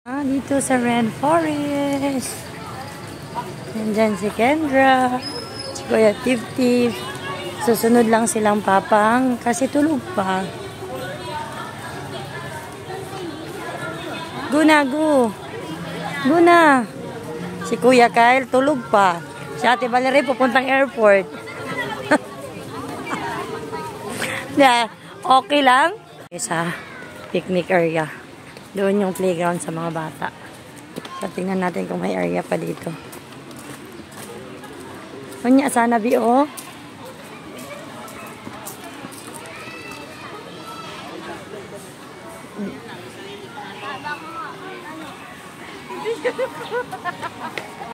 Dito sa Rainforest. Nandyan si Kendra, si Kuya Tif-Tif. Susunod lang silang papang kasi tulog pa. Guna, go. Guna. Si Kuya Kyle tulog pa. Si Ate Valerie pupuntang airport. Yeah, okay lang. Sa picnic area. Doon yung playground sa mga bata. So, tingnan natin kung may area pa dito. Kunya, sana B.O.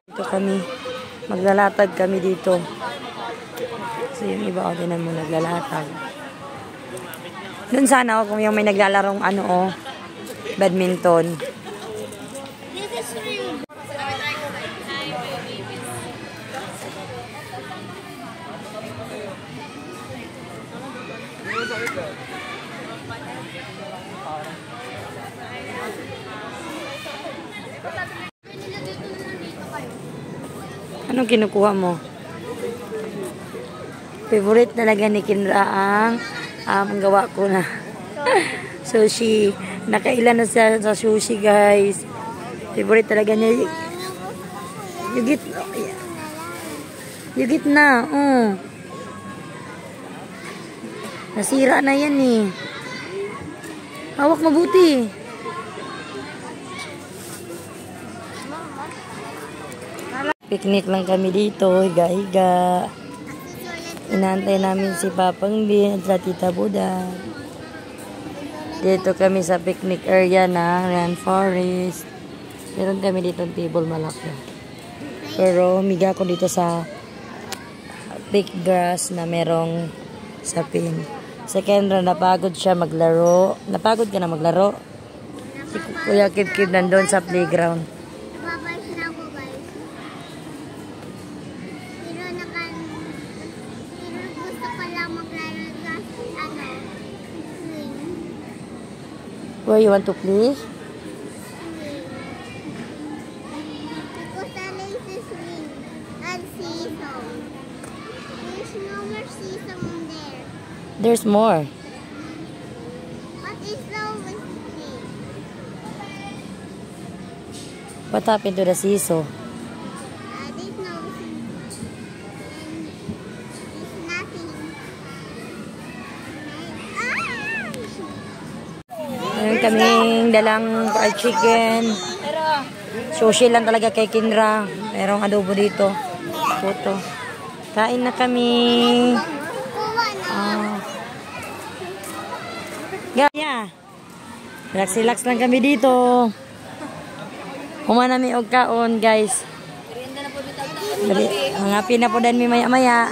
Dito kami. Maglalatag kami dito. So, yung iba o, tinan mo, naglalatag. Doon sana ako kung yung may naglalarong badminton. Anong kinukuha mo? Favorite talaga ni Kendra ang gawa ko na sushi. Nakailan na siya sa sushi, guys. Favorite talaga niya. Yugit na. Nasira na yan eh. Hawak mabuti. Picnic lang kami dito. Higa-higa. Inaantay namin si Papang Bin at sa Tita Buda. Dito kami sa picnic area ng Rainforest. Meron kami dito table malaki. Pero humiga ko dito sa thick grass na merong sapin. Si Kendra, napagod siya maglaro. Napagod ka na maglaro? Si Kuya Kib-Kib nandun sa playground. Where you want to play? Because the lazy swing and seesaw. There's no more seesaw in there. There's more. What is wrong with me? What happened to the seesaw? I didn't know. There's nothing. Meron kaming dalang fried chicken. Sushi lang talaga kay Kendra. Merong adobo dito. Puto. Kain na kami. Gaya. Relax lang kami dito. Humana mi og kaon, guys. Hangapi na po dan mi maya-maya.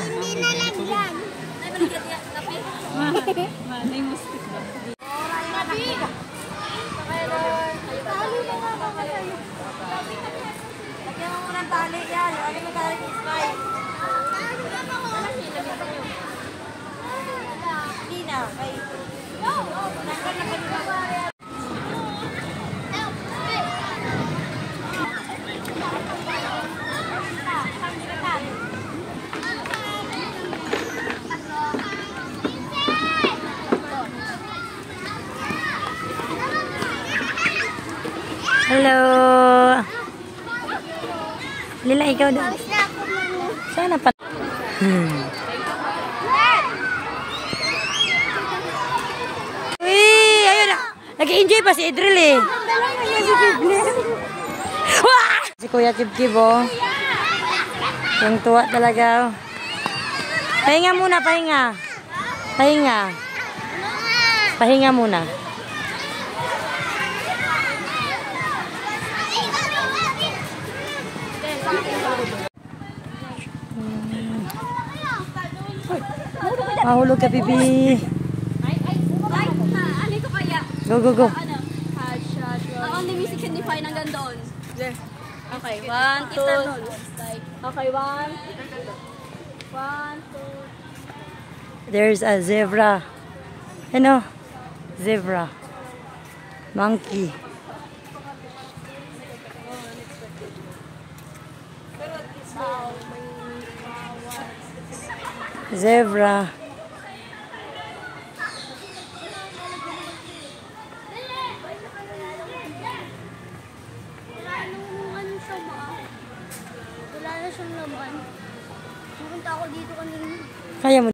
Hello. Lila, ikaw doon. Sana pa. Uy, ayun na. Nag-enjoy pa si Idril eh. Si Kuya Kib-Kib oh. Yung tuwa talaga. Pahinga muna, pahinga. Pahinga muna. Mahulog ka, Bibi. Go. Only music can define hanggang doon. Okay, 1, 2. Okay, 1, 2. There's a zebra. Zebra. Monkey. Zebra. Wala na siyang laman. Pupunta ako dito kanina. Kaya mo